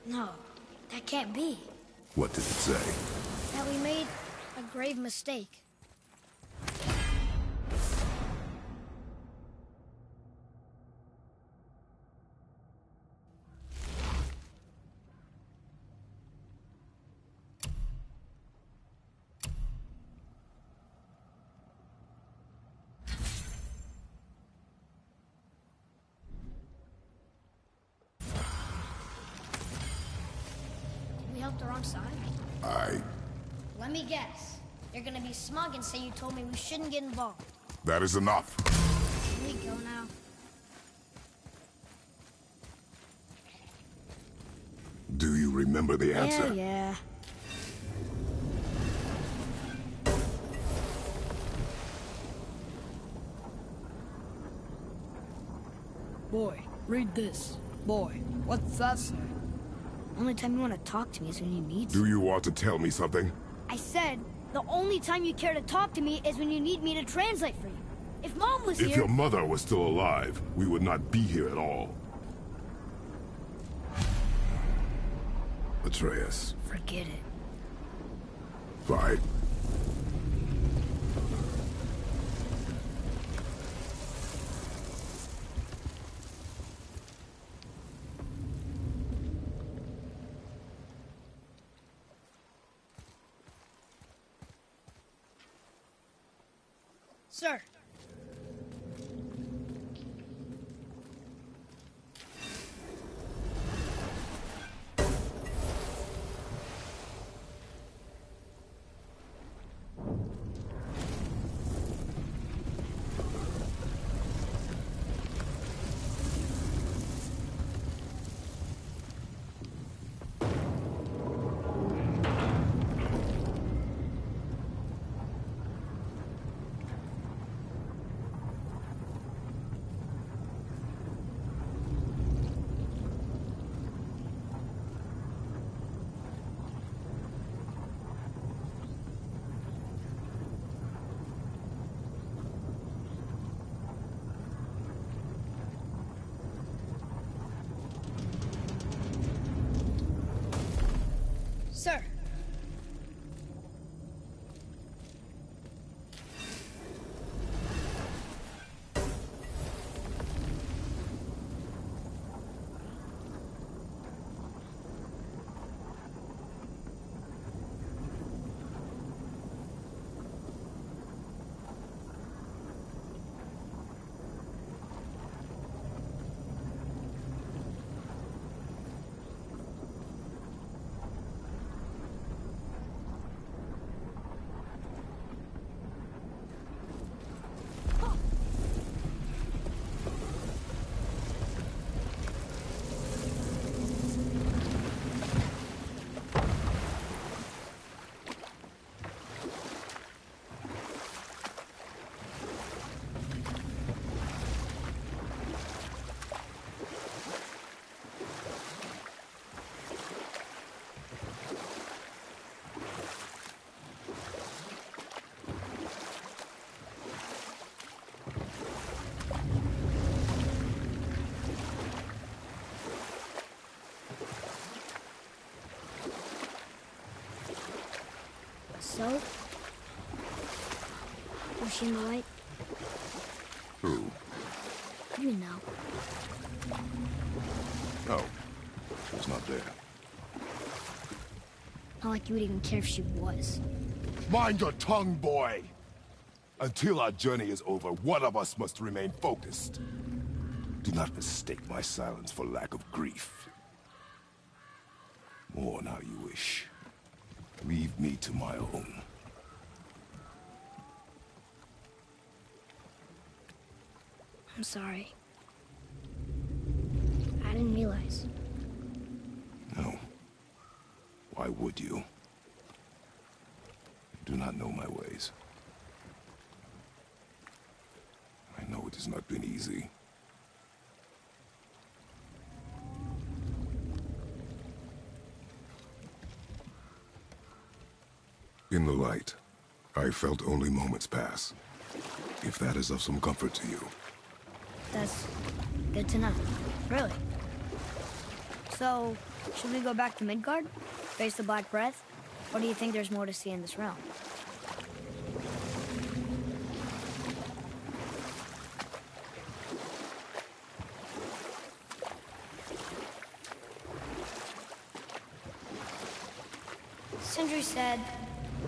No, that can't be. What did it say? That we made a grave mistake. The wrong side? Let me guess. You're gonna be smug and say you told me we shouldn't get involved. That is enough. Can we go now? Do you remember the answer? Yeah. Boy, read this. Boy, what's that say? Only time you want to talk to me is when you need Do you want to tell me something? I said, the only time you care to talk to me is when you need me to translate for you. If Mom was here... If your mother was still alive, we would not be here at all. Atreus. Forget it. Fine. Sir. Sir. So? Was she in the light? Who? You know. No. She was not there. Not like you would even care if she was. Mind your tongue, boy! Until our journey is over, one of us must remain focused. Do not mistake my silence for lack of grief. Mourn how you wish. Leave me to my own. I'm sorry. I didn't realize. No. Why would you? You do not know my ways. I know it has not been easy. In the light, I felt only moments pass. If that is of some comfort to you. That's good to know. Really. So, should we go back to Midgard? Face the Black Breath? Or do you think there's more to see in this realm? Sindri said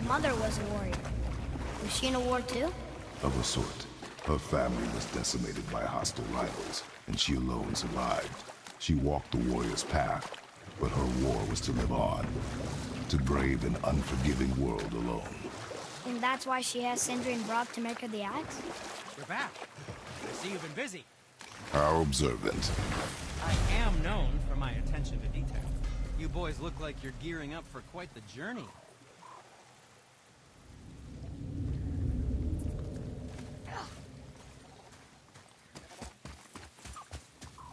Mother was a warrior. Was she in a war too? Of a sort. Her family was decimated by hostile rivals, and she alone survived. She walked the warrior's path, but her war was to live on. To brave an unforgiving world alone. And that's why she has Sindri and Brock to make her the axe? You're back. I see you've been busy. How observant. I am known for my attention to detail. You boys look like you're gearing up for quite the journey.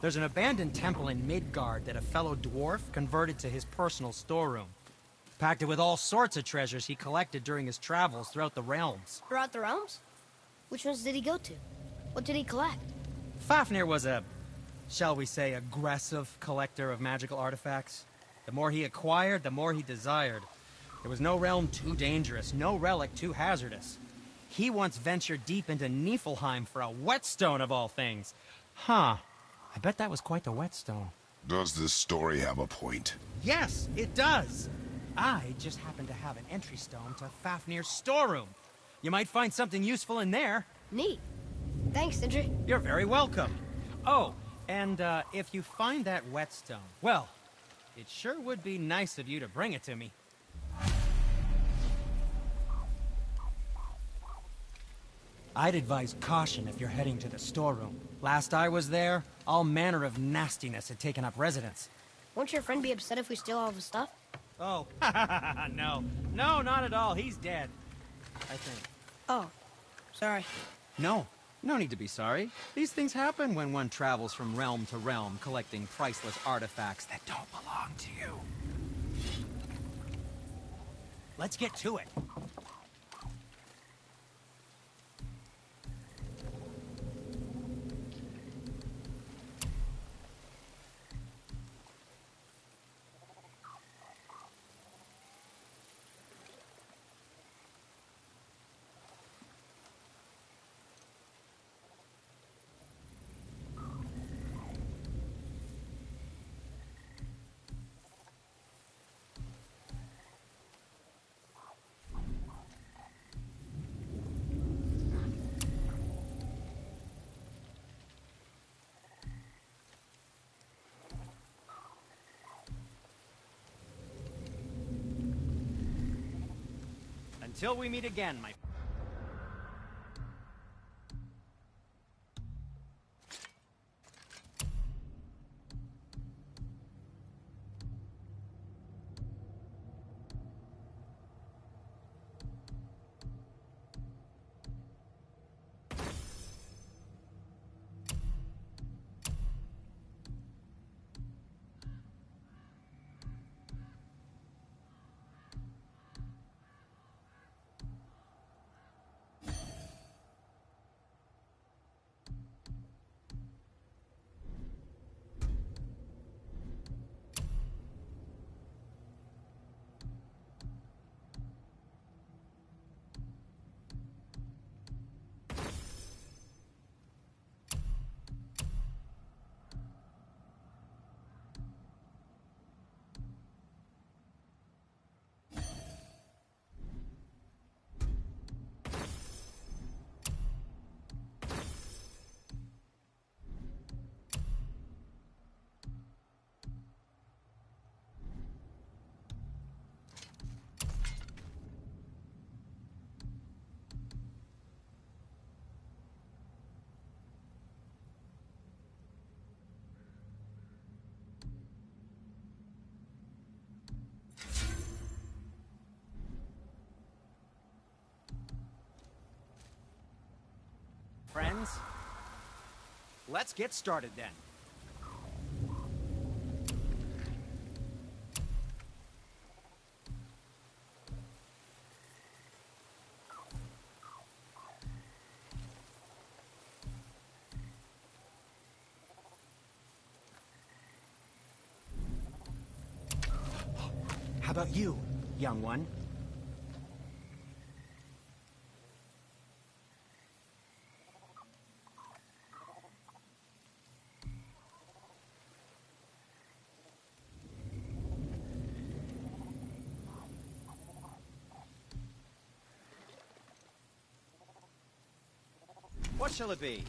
There's an abandoned temple in Midgard that a fellow dwarf converted to his personal storeroom. Packed it with all sorts of treasures he collected during his travels throughout the realms. Throughout the realms? Which ones did he go to? What did he collect? Fafnir was a, shall we say, aggressive collector of magical artifacts. The more he acquired, the more he desired. There was no realm too dangerous, no relic too hazardous. He once ventured deep into Niflheim for a whetstone of all things. Huh. I bet that was quite the whetstone. Does this story have a point? Yes, it does. I just happen to have an entry stone to Fafnir's storeroom. You might find something useful in there. Neat. Thanks, Sindri. You're very welcome. Oh, and if you find that whetstone, well, it sure would be nice of you to bring it to me. I'd advise caution if you're heading to the storeroom. Last I was there, all manner of nastiness had taken up residence. Won't your friend be upset if we steal all the stuff? Oh, no. No, not at all. He's dead, I think. Oh, sorry. No need to be sorry. These things happen when one travels from realm to realm, collecting priceless artifacts that don't belong to you. Let's get to it. Until we meet again, my... Friends, Let's get started then. How about you, young one? What shall it be?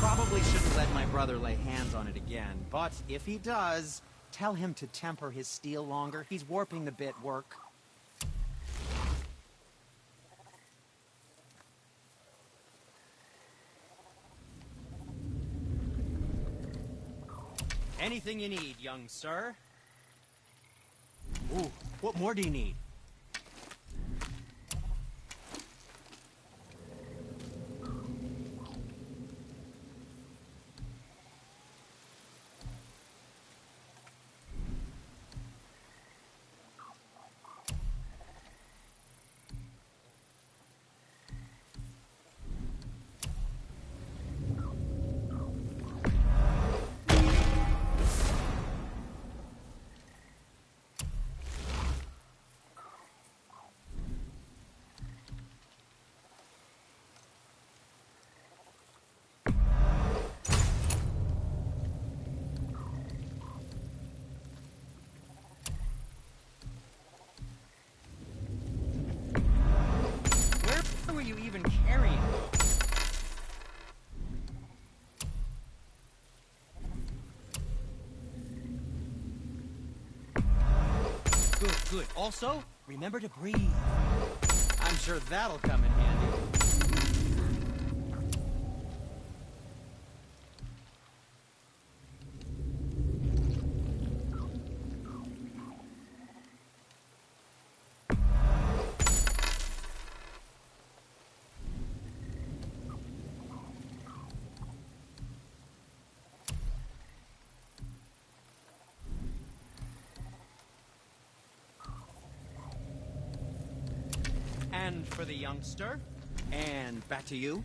Probably shouldn't let my brother lay hands on it again, but if he does, tell him to temper his steel longer. He's warping the bit work. Anything you need, young sir. Ooh, what more do you need? Where were you even carrying those? Good, good. Also, remember to breathe. I'm sure that'll come in handy. And for the youngster. And back to you.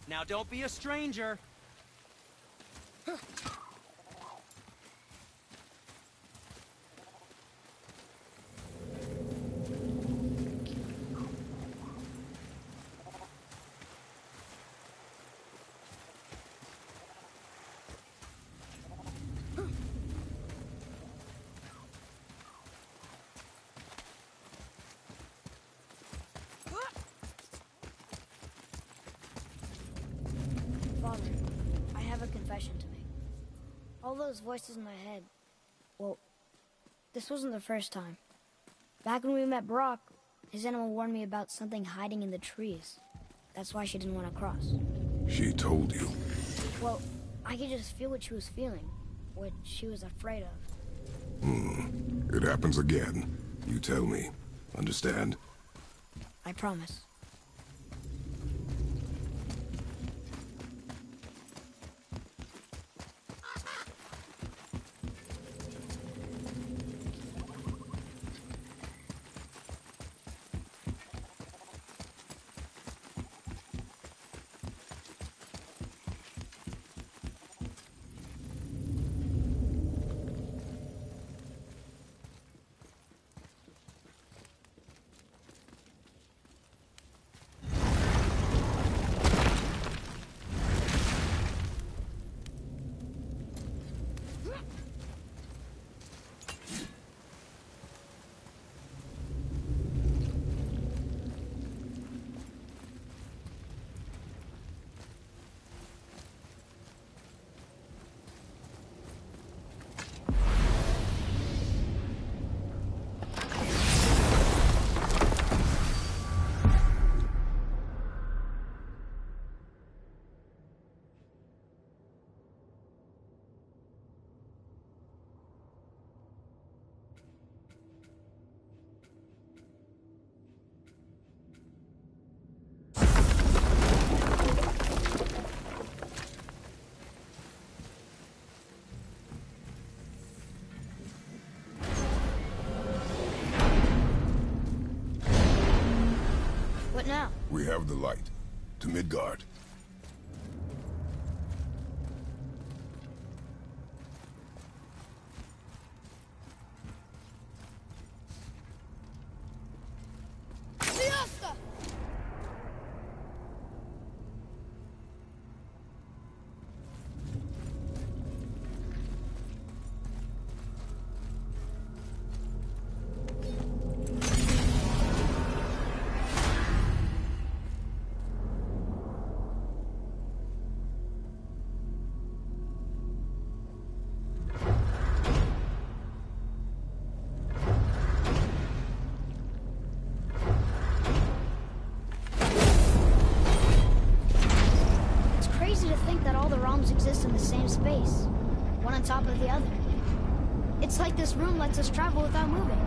Now don't be a stranger. Father, I have a confession to make. All those voices in my head, well, this wasn't the first time. Back when we met Brock, his animal warned me about something hiding in the trees. That's why she didn't want to cross. She told you. Well, I could just feel what she was feeling, what she was afraid of. It happens again. You tell me. Understand? I promise. now? We have the light. To Midgard. Fiesta! Exist in the same space, one on top of the other. It's like this room lets us travel without moving.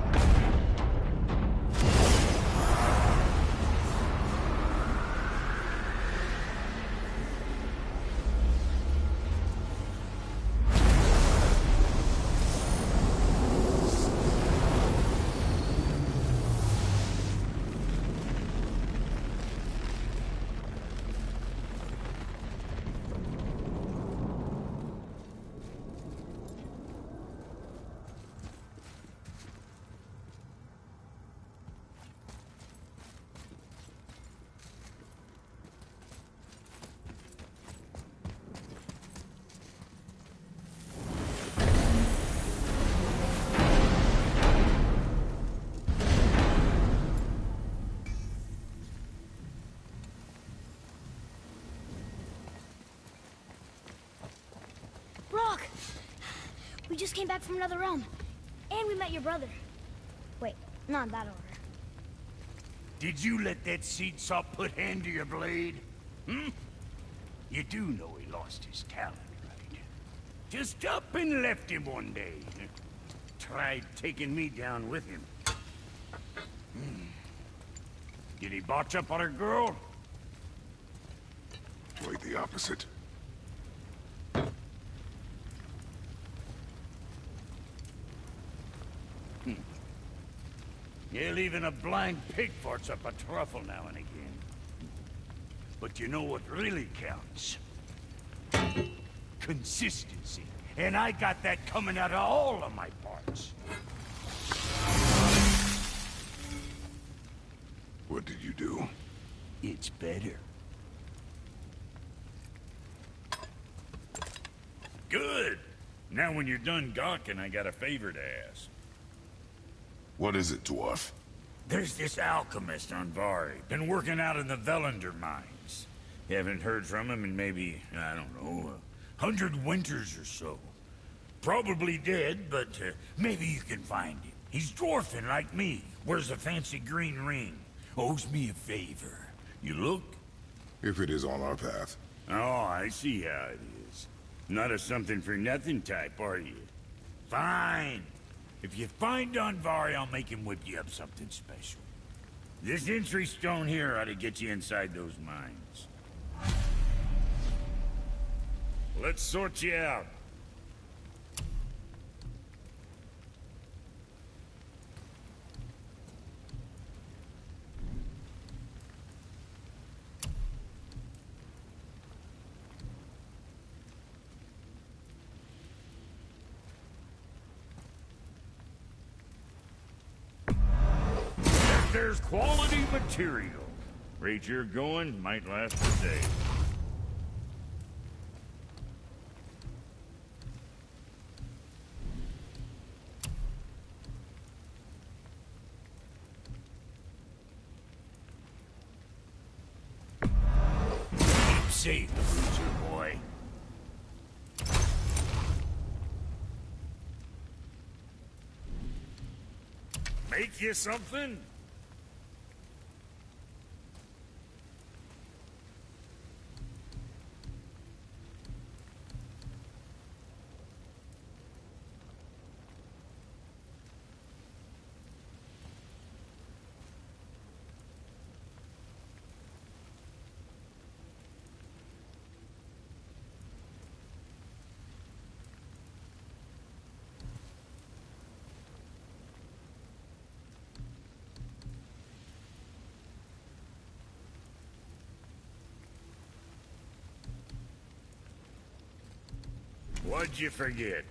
We just came back from another realm. And we met your brother. Wait, not in that order. Did you let that seed sop put hand to your blade? Hmm? You do know he lost his talent, right? Just up and left him one day. Tried taking me down with him. Did he botch up on her girl? Quite the opposite. Yeah, even a blind pig farts up a truffle now and again. But you know what really counts? Consistency. And I got that coming out of all of my parts. What did you do? It's better. Good! Now when you're done gawking, I got a favor to ask. What is it, dwarf? There's this alchemist on Vari. Been working out in the Velander mines. Haven't heard from him in maybe, I don't know, 100 winters or so. Probably dead, but maybe you can find him. He's dwarfing like me. Wears a fancy green ring. Owes me a favor. You look? If it is on our path. Oh, I see how it is. Not a something-for-nothing type, are you? Fine. If you find Donvari, I'll make him whip you up something special. This entry stone here ought to get you inside those mines. Let's sort you out. There's quality material. Rate you're going might last a day. Keep safe, loser boy. Make you something? What'd you forget?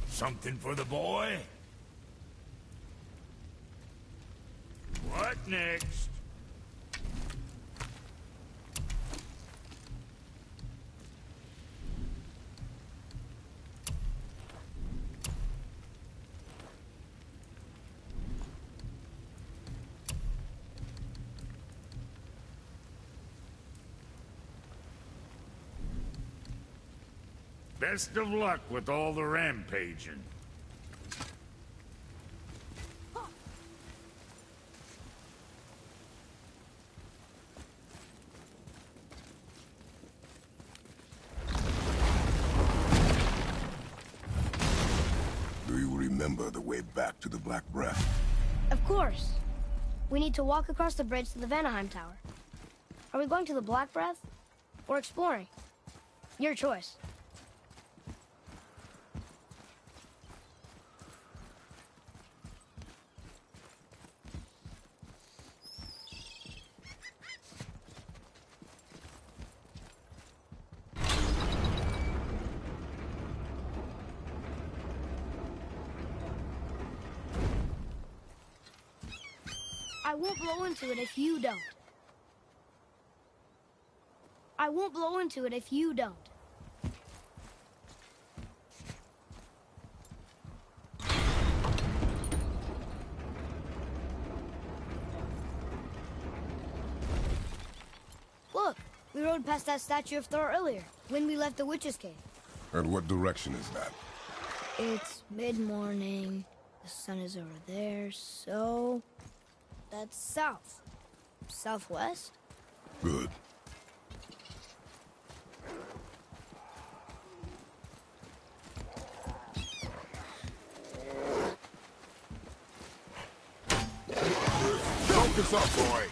Something for the boy? What next? Best of luck with all the rampaging. Do you remember the way back to the Black Breath? Of course. We need to walk across the bridge to the Vanaheim Tower. Are we going to the Black Breath? Or exploring? Your choice. I won't blow into it if you don't. I won't blow into it if you don't. Look, we rode past that statue of Thor earlier, when we left the Witch's Cave. And what direction is that? It's mid-morning, the sun is over there, so... that's south. Southwest? Good. Focus up, boy!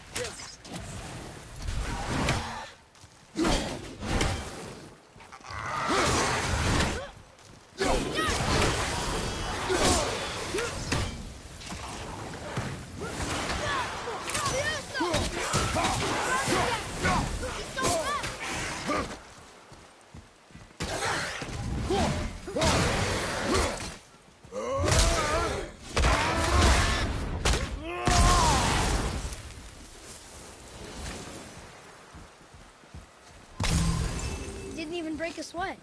Didn't even break a sweat.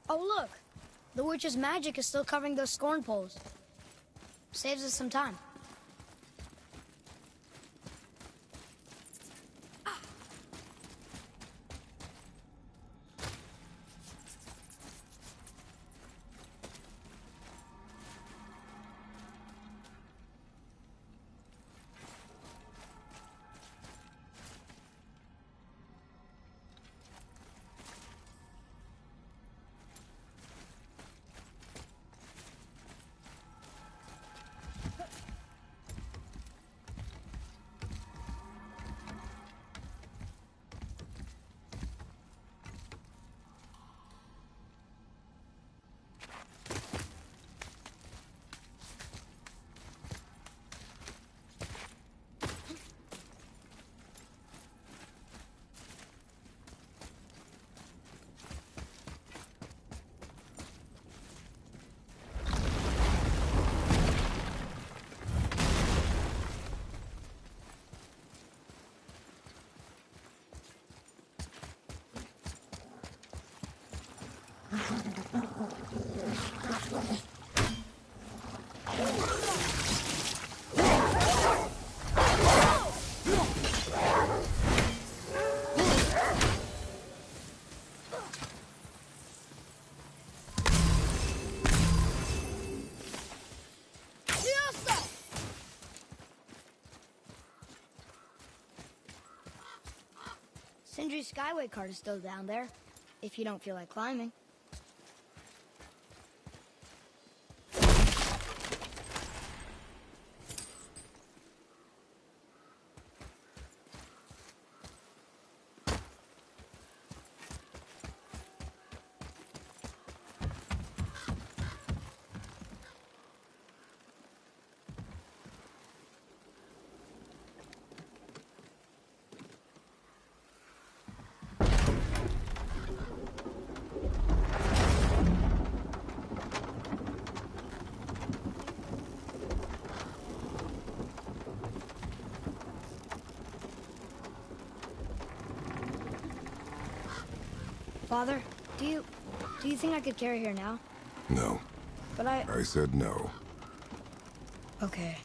Oh, look. The witch's magic is still covering those scorn poles. Saves us some time. Sindri's Skyway cart is still down there, if you don't feel like climbing. Father, do you think I could carry her now? No. But I said no. Okay.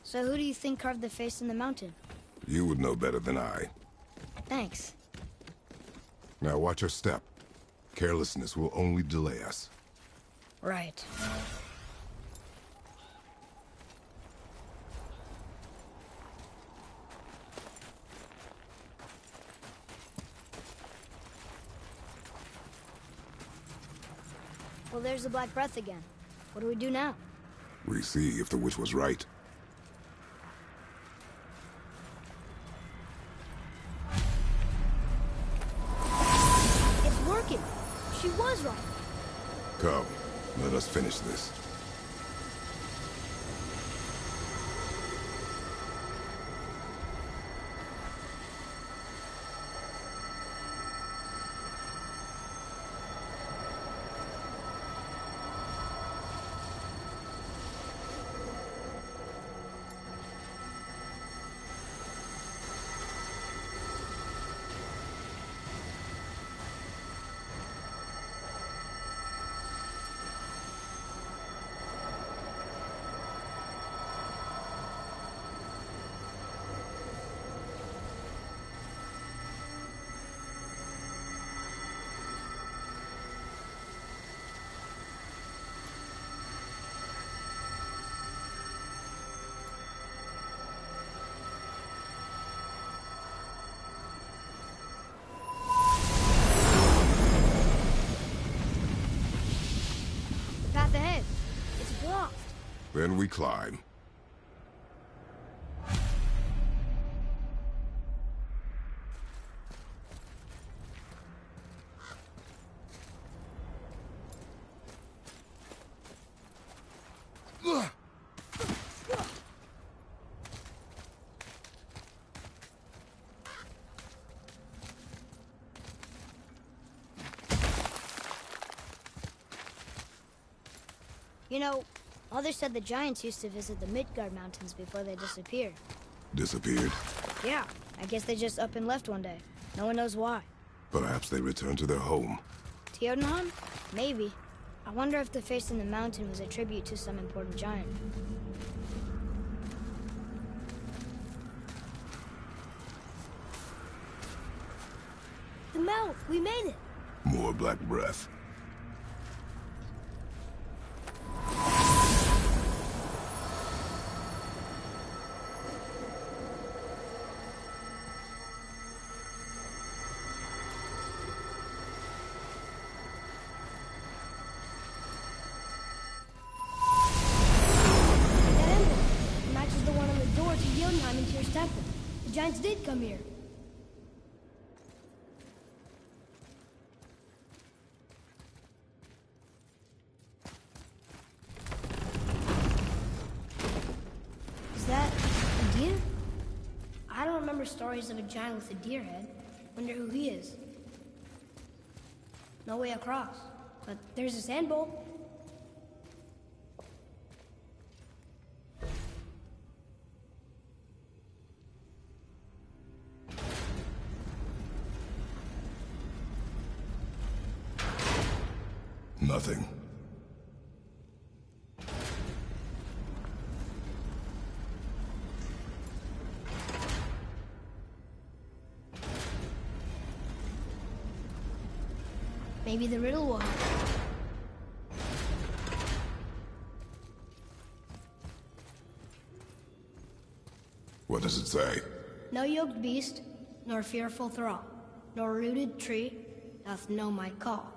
So who do you think carved the face in the mountain? You would know better than I. Thanks. Now watch your step. Carelessness will only delay us. Right. Well, there's the Black Breath again. What do we do now? We see if the witch was right. It's working. She was right. Come, let us finish this. Path ahead. It's blocked. Then we climb. You know, Mother said the giants used to visit the Midgard Mountains before they disappeared. Disappeared? Yeah, I guess they just up and left one day. No one knows why. Perhaps they returned to their home. To Jotunheim? Maybe. I wonder if the face in the mountain was a tribute to some important giant. The mouth! We made it! More black breath. That emblem matches the one on the door to Jotunheim and Tyr's temple. The giants did come here. Is that a deer? I remember stories of a giant with a deer head. Wonder who he is. No way across, but there's a sand bowl. Nothing. Maybe the riddle will help. What does it say? No yoked beast, nor fearful thrall, nor rooted tree doth know my call.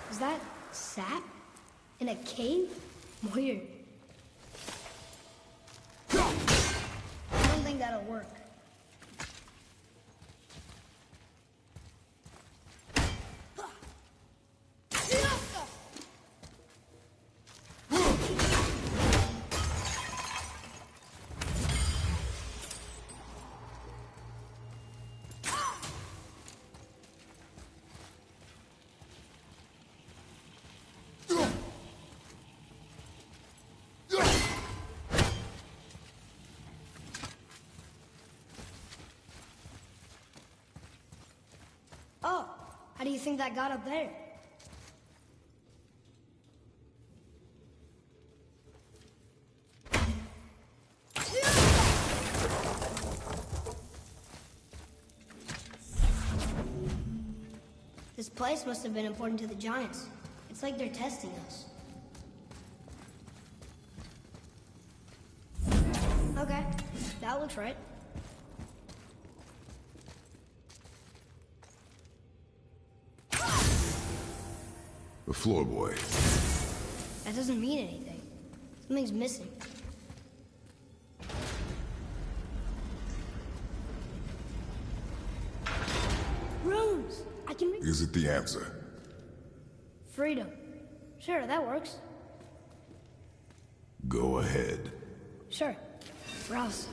Is that sap? In a cave? Weird. I don't think that'll work. Oh, how do you think that got up there? This place must have been important to the giants. It's like they're testing us. Okay, that looks right. The floor boy. That doesn't mean anything. Something's missing. Runes! I can read. Is it the answer? Freedom. Sure, that works. Go ahead. Sure. Browse.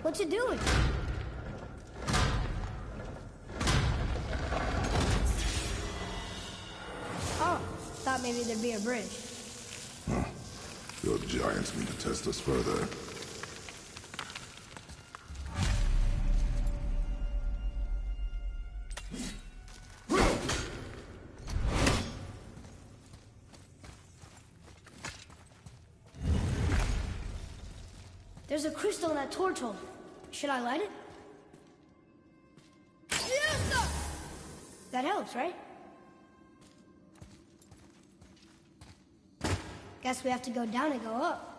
What you doing? Oh, thought maybe there'd be a bridge. Your giants mean to test us further. There's a crystal in that torch holder. Should I light it? Yes, sir! That helps, right? Guess we have to go down and go up.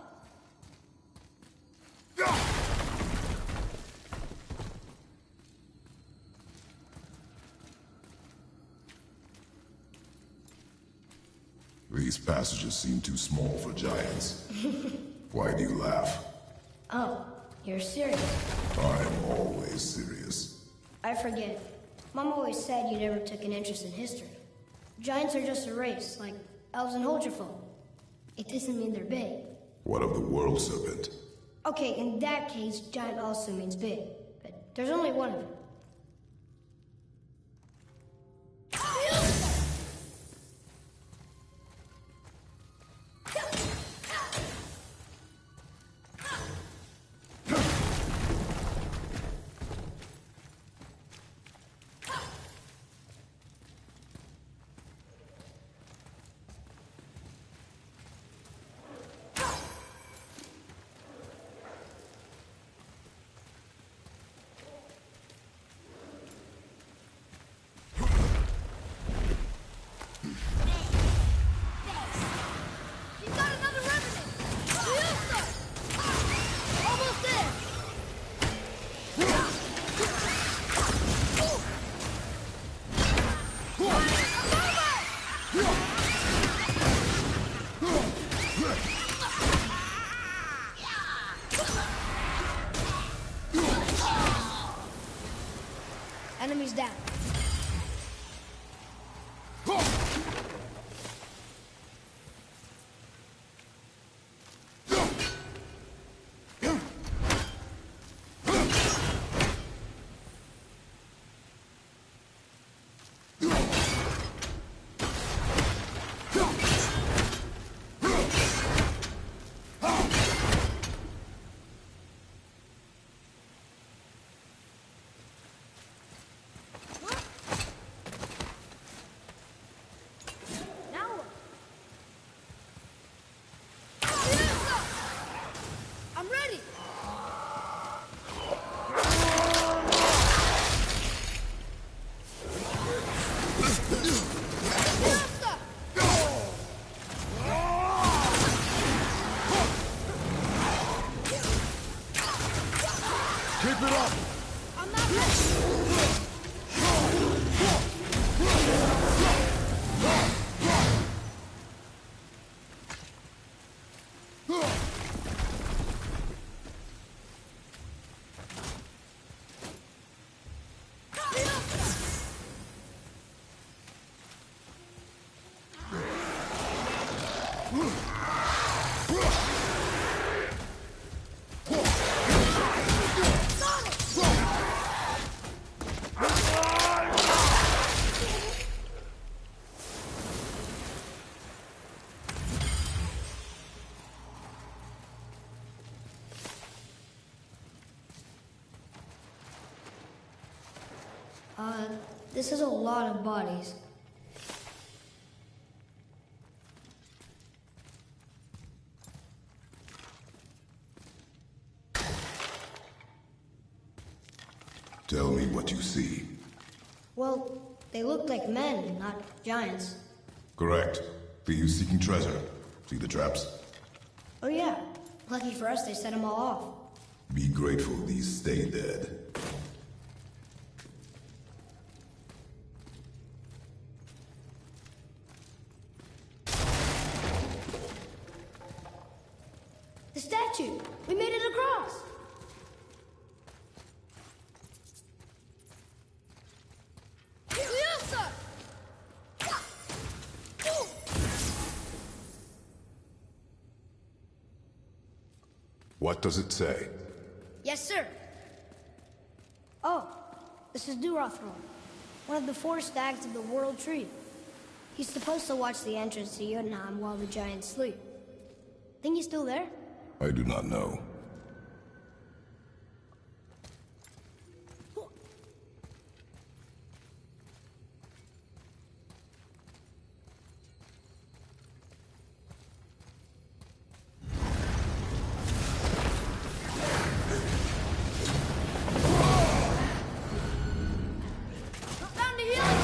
These passages seem too small for giants. Why do you laugh? Oh, you're serious. I'm always serious. I forget. Mom always said you never took an interest in history. Giants are just a race, like elves and Holgerfolk. It doesn't mean they're big. What of the world serpent? Okay, in that case, giant also means big. But there's only one of them. Enemies down. I'm ready! Keep it up! I'm not ready! This is a lot of bodies. Tell me what you see. Well, they look like men, not giants. Correct. For you seeking treasure. See the traps? Oh yeah. Lucky for us, they set them all off. Be grateful these stay dead. The statue! We made it across! What does it say? Yes, sir. Oh, this is Durothron, one of the 4 stags of the World Tree. He's supposed to watch the entrance to Jotunheim while the giants sleep. Think he's still there? I do not know. Found a healing!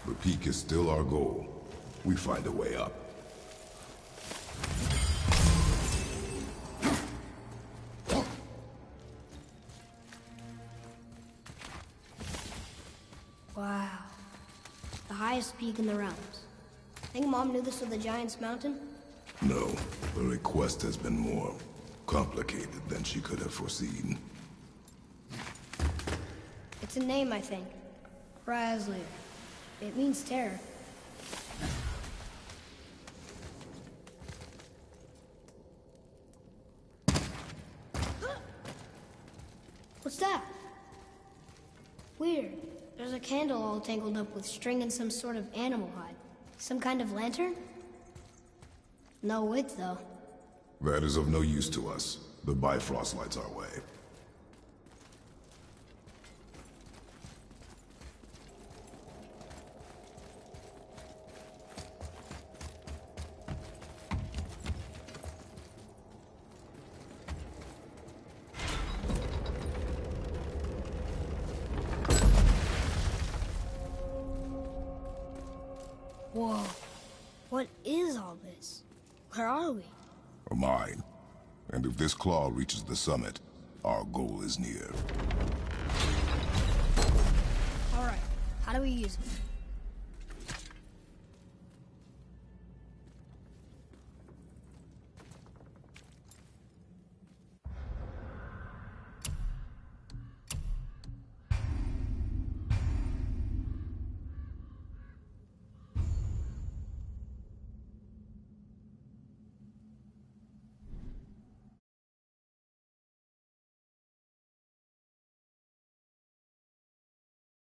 The peak is still our goal. We find a way up. Wow. The highest peak in the realms. Think Mom knew this was the Giant's Mountain? No, the request has been more complicated than she could have foreseen. It's a name, I think. Razzler. It means terror. What's that? Weird. There's a candle all tangled up with string and some sort of animal hide. Some kind of lantern? No wick, though. That is of no use to us. The Bifrost lights our way. Whoa. What is all this? Where are we? A mine. And if this claw reaches the summit, our goal is near. All right. How do we use it?